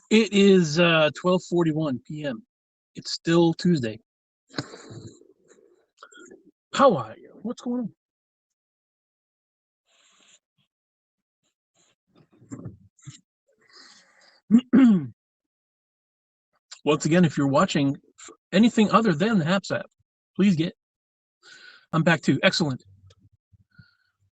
It is 12:41 p.m. It's still Tuesday. How are you? What's going on? Once again, if you're watching anything other than the Haps app, please get. I'm back too. Excellent.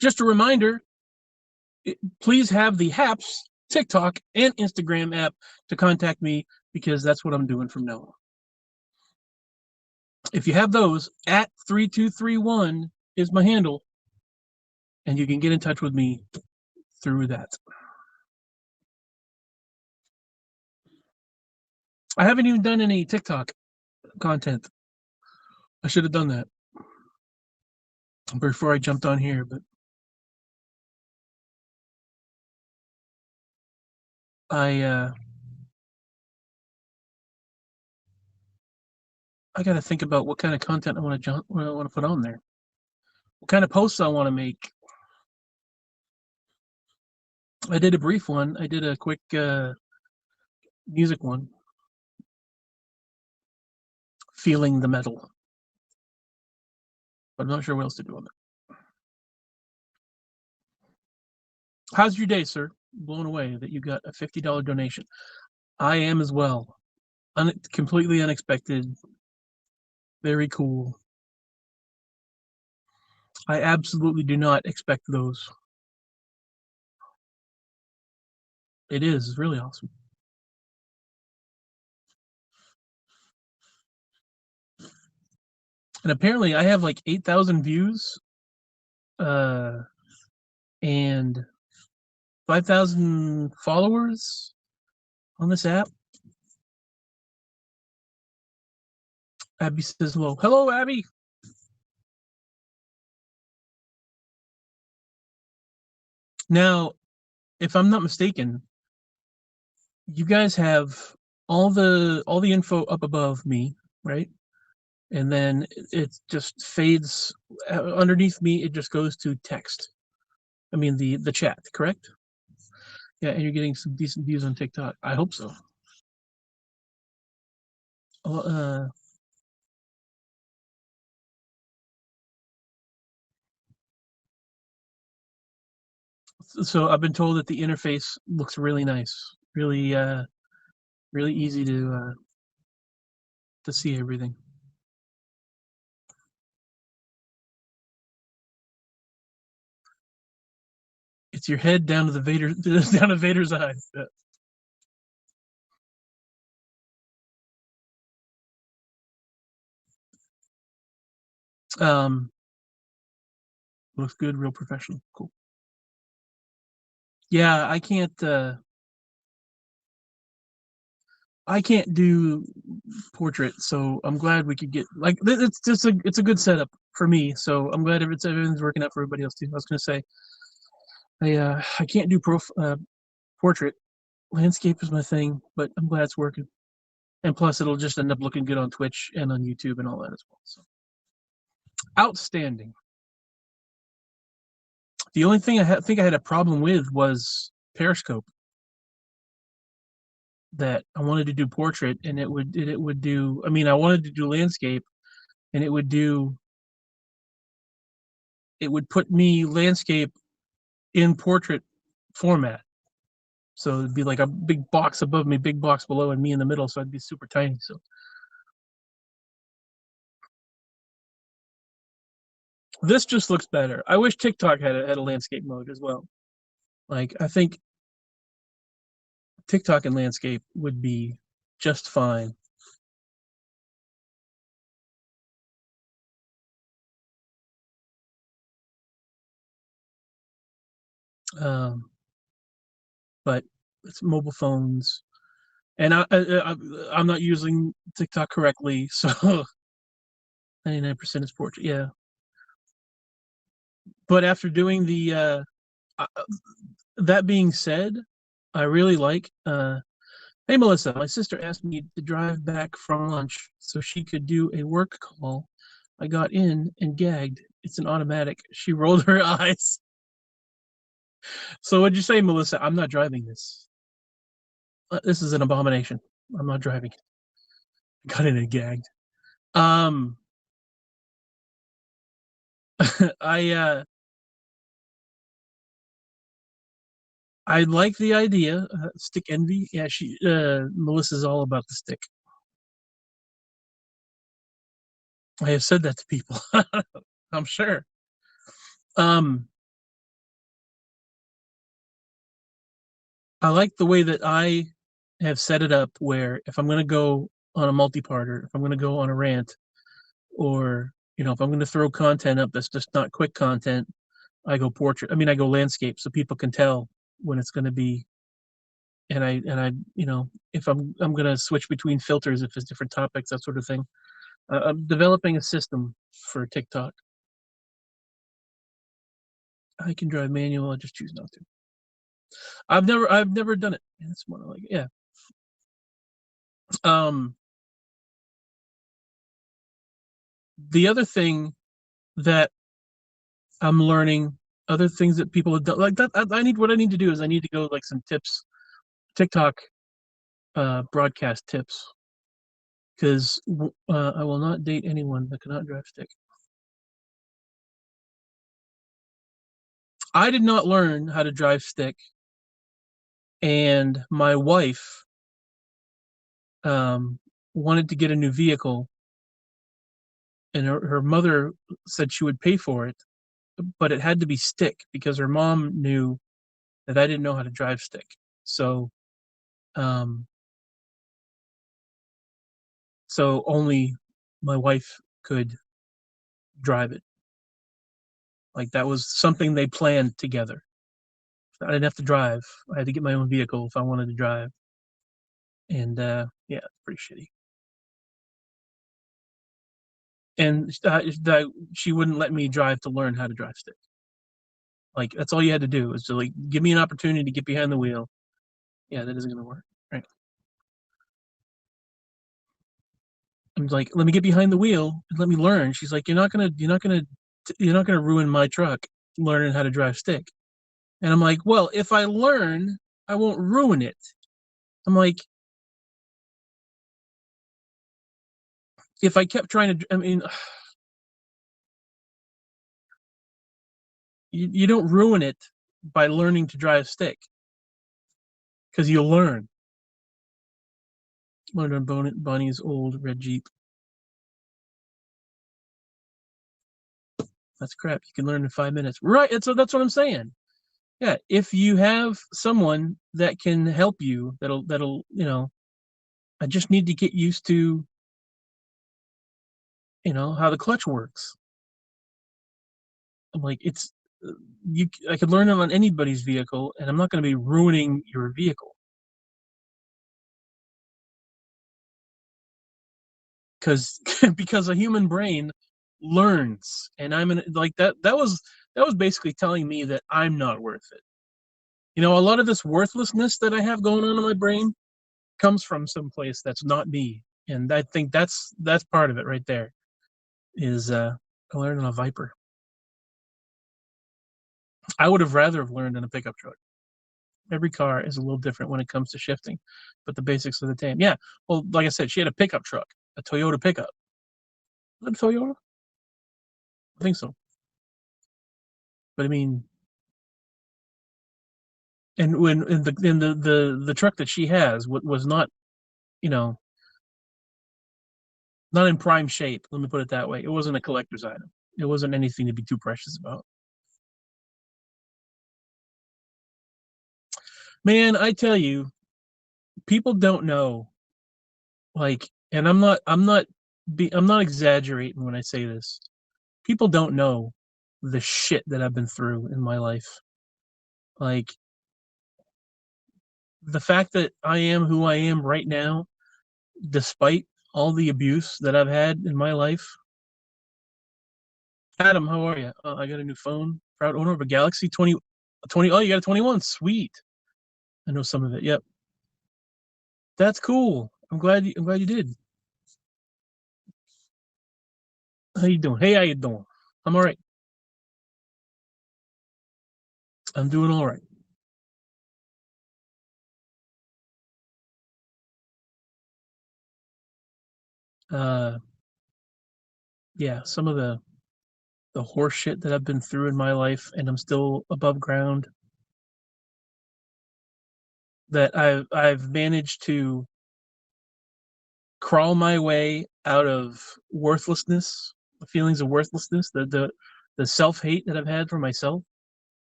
Just a reminder, please have the Haps TikTok and Instagram app to contact me because that's what I'm doing from now on. If you have those, at 3231 is my handle, and you can get in touch with me through that. I haven't even done any TikTok content. I should have done that before I jumped on here, but I got to think about what kind of content I want to put on there. What kind of posts I want to make. I did a brief one. I did a quick music one. Feeling the metal. But I'm not sure what else to do on that. How's your day, sir? Blown away that you got a $50 donation. I am as well. Completely unexpected. Very cool. I absolutely do not expect those. It is really awesome. And apparently I have like 8,000 views and 5,000 followers on this app. Abby says hello. Hello, Abby. Now, if I'm not mistaken, you guys have all the info up above me, right? And then it just fades underneath me. It just goes to text. I mean the chat, correct? Yeah, and you're getting some decent views on TikTok. I hope so. So I've been told that the interface looks really nice, really really easy to see everything. It's your head down to the down to Vader's eyes. Yeah. Looks good, real professional. Cool. Yeah, I can't do portrait, so I'm glad we could get like it's a good setup for me. So I'm glad everything's working out for everybody else too. I was gonna say I can't do portrait. Landscape is my thing, but I'm glad it's working. And plus, it'll just end up looking good on Twitch and on YouTube and all that as well. So outstanding. The only thing I think I had a problem with was Periscope. That I wanted to do portrait, and it would do. I mean, I wanted to do landscape, and it would put me landscape in portrait format. So it'd be like a big box above me, big box below, and me in the middle. So I'd be super tiny. So this just looks better. I wish TikTok had a landscape mode as well. Like I think TikTok and landscape would be just fine. But it's mobile phones, and I'm not using TikTok correctly, so 99% is portrait. Yeah, but after doing the that being said, I really like. Hey Melissa, my sister asked me to drive back from lunch so she could do a work call. I got in and gagged. It's an automatic. She rolled her eyes. So what'd you say, Melissa? I'm not driving this. This is an abomination. I'm not driving. Got in and gagged. Um, I I like the idea. Stick envy. Yeah, Melissa's all about the stick. I have said that to people. I'm sure. Um, I like the way that I have set it up where if I'm gonna go on a multi-parter, if I'm gonna go on a rant, or if I'm gonna throw content up that's just not quick content, I go portrait. I mean, I go landscape, so people can tell when it's gonna be. And I, if I'm gonna switch between filters, if it's different topics, that sort of thing. I'm developing a system for TikTok. I can drive manual. I just choose not to. I've never done it. It's more like, yeah. Um, the other thing that I'm learning, other things that people have done, like that. I need what I need to do is I need to go like some tips, TikTok broadcast tips, because I will not date anyone that cannot drive stick. I did not learn how to drive stick, and my wife um, wanted to get a new vehicle, and her mother said she would pay for it, but it had to be stick because her mom knew that I didn't know how to drive stick. So, um, so only my wife could drive it. Like that was something they planned together. I didn't have to drive. I had to get my own vehicle if I wanted to drive. And yeah, it's pretty shitty. And she wouldn't let me drive to learn how to drive stick. Like that's all you had to do is to like give me an opportunity to get behind the wheel. Yeah, that isn't gonna work. Right. I'm like, let me get behind the wheel and let me learn. She's like, you're not gonna ruin my truck learning how to drive stick. And I'm like, well, if I learn, I won't ruin it. I'm like, if I kept trying to, I mean, you don't ruin it by learning to drive stick because you'll learn. Learned on Bonnie's old red Jeep. That's crap. You can learn in 5 minutes. Right. And so that's what I'm saying. Yeah. If you have someone that can help you, that'll, I just need to get used to, how the clutch works. I'm like, I could learn it on anybody's vehicle, and I'm not going to be ruining your vehicle because because a human brain learns, and like that. That was basically telling me that I'm not worth it. A lot of this worthlessness that I have going on in my brain comes from some place that's not me, and I think that's part of it right there. Is I learned on a Viper. I would have rather have learned in a pickup truck. Every car is a little different when it comes to shifting, but the basics are the same. Yeah. Well, like I said, she had a pickup truck, a Toyota pickup. Was it a Toyota? I think so. But I mean, and when in the truck that she has was not, you know, not in prime shape. Let me put it that way. It wasn't a collector's item. It wasn't anything to be too precious about. Man, I tell you, people don't know. Like, and I'm not exaggerating when I say this. People don't know the shit that I've been through in my life. Like the fact that I am who I am right now, despite all the abuse that I've had in my life. Adam, how are you? I got a new phone. Proud owner of a Galaxy 20. Oh, you got a 21. Sweet. I know some of it. Yep. That's cool. I'm glad you did. How you doing? Hey, how you doing? I'm all right. I'm doing all right. Yeah, some of the horse shit that I've been through in my life, and I'm still above ground. That I've managed to crawl my way out of worthlessness, the feelings of worthlessness, the self hate that I've had for myself,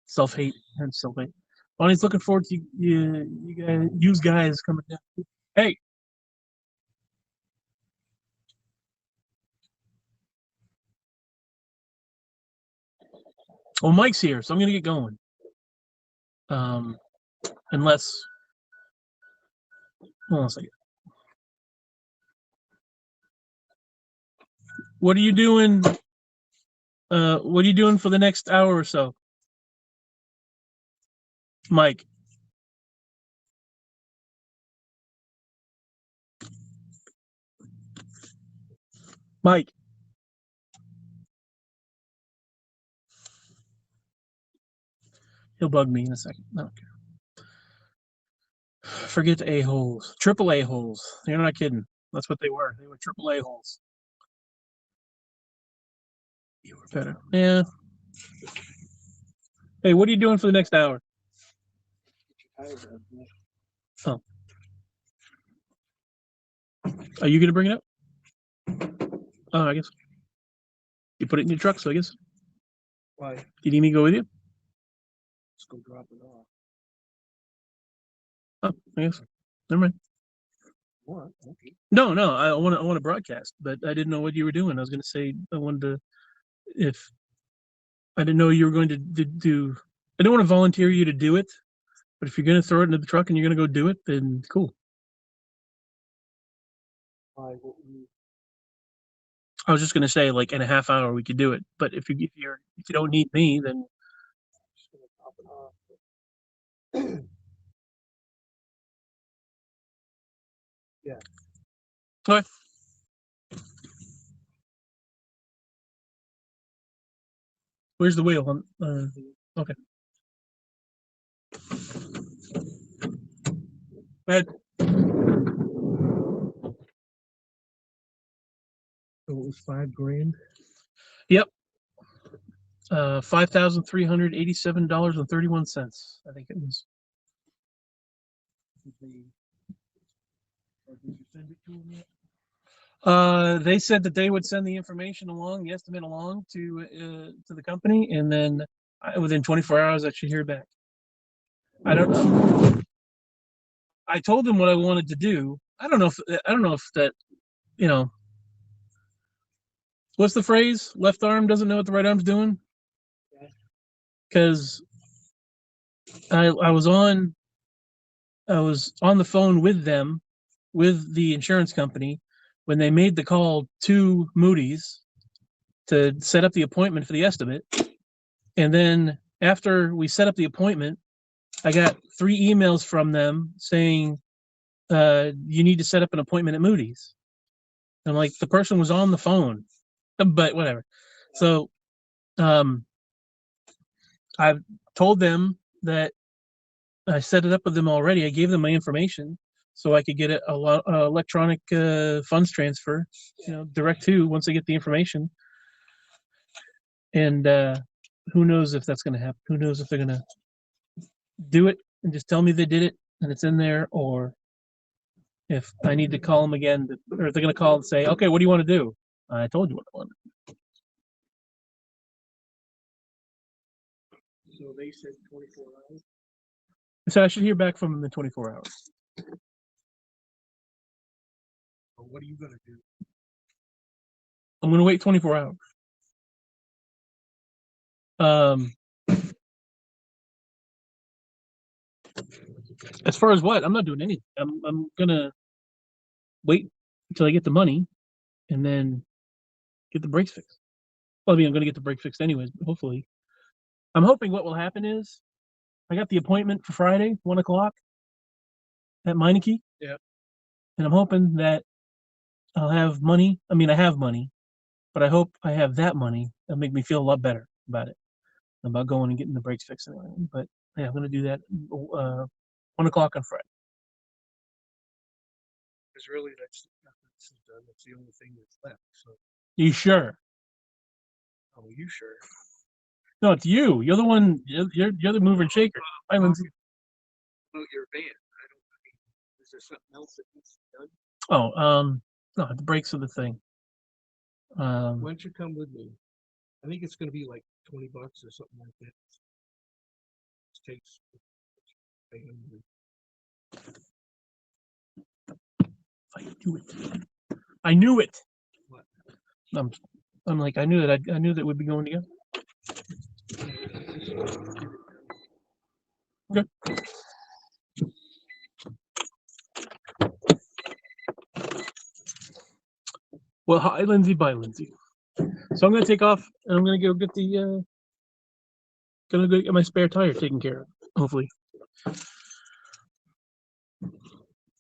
self hate and self hate. Bonnie's looking forward to you guys coming down. Hey, well, Mike's here, so I'm gonna get going. Unless, hold on a second. What are you doing? What are you doing for the next hour or so, Mike? Mike. He'll bug me in a second. I don't care. Forget the a-holes. Triple a-holes. You're not kidding. That's what they were. They were triple a-holes. You were better. Yeah. Hey, what are you doing for the next hour? Oh. Are you going to bring it up? Oh, I guess. You put it in your truck, so I guess. Why? Do you need me to go with you? Let's go drop it off. Oh, I guess. Never mind. What? Okay. No, I want to broadcast, but I didn't know what you were doing. I was going to say I wanted to, if I didn't know you were going to do. I don't want to volunteer you to do it, but if you're going to throw it into the truck and you're going to go do it, then cool. Why? I was just going to say, like in a half hour we could do it, but if you don't need me, then Just gonna drop it off. Yeah. okay. Where's the wheel? Okay. Go ahead. So it was $5,000. Yep. $5,387.31. I think it was. Did you send it to him yet? They said that they would send the information along, the estimate along to the company, and then within 24 hours I should hear back. I don't know. I told them what I wanted to do. I don't know if that, you know, what's the phrase? Left arm doesn't know what the right arm's doing. Because I was on the phone with them, with the insurance company, when they made the call to Moody's to set up the appointment for the estimate. And then after we set up the appointment, I got 3 emails from them saying, you need to set up an appointment at Moody's. And I'm like, the person was on the phone, but whatever. So I've told them that I set it up with them already. I gave them my information so I could get a electronic funds transfer, direct to once I get the information. And who knows if that's going to happen? Who knows if they're going to do it and just tell me they did it and it's in there, or if I need to call them again, or if they're going to call and say, okay, what do you want to do? I told you what I wanted. So they said 24 hours. So I should hear back from them in 24 hours. So what are you gonna do? I'm going to wait 24 hours. As far as what, I'm not doing anything. I'm gonna wait until I get the money, and then get the brakes fixed. Well, I mean, I'm gonna get the brake fixed anyways. But hopefully, I'm hoping what will happen is I got the appointment for Friday, 1:00 at Meineke. Yeah. And I'm hoping that I'll have money. I mean, I have money, but I hope I have that money. That'll make me feel a lot better about it, about going and getting the brakes fixed and everything. But yeah, I'm gonna do that 1:00 on Friday. Because really, that's house is done. That's the only thing that's left. So, You sure? oh, you sure? No, it's you. You're the one. You're the mover and shaker. Hi, Lindsay. About your van. I don't. I mean, is there something else that needs to be done? Oh, no, the brakes are the thing. Why don't you come with me? I think it's going to be like $20 or something like that. It takes. I knew it. I knew it. What? I'm like, I knew that. I knew that we'd be going together. Okay. Well, hi, Lindsay. Bye, Lindsay. So I'm gonna take off, and I'm gonna go get the. Gonna go get my spare tire taken care of. Hopefully.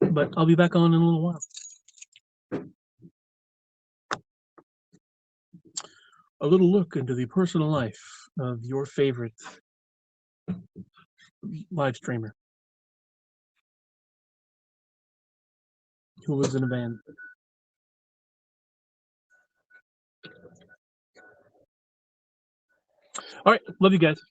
But I'll be back on in a little while. A little look into the personal life of your favorite live streamer who lives in a van. All right, love you guys.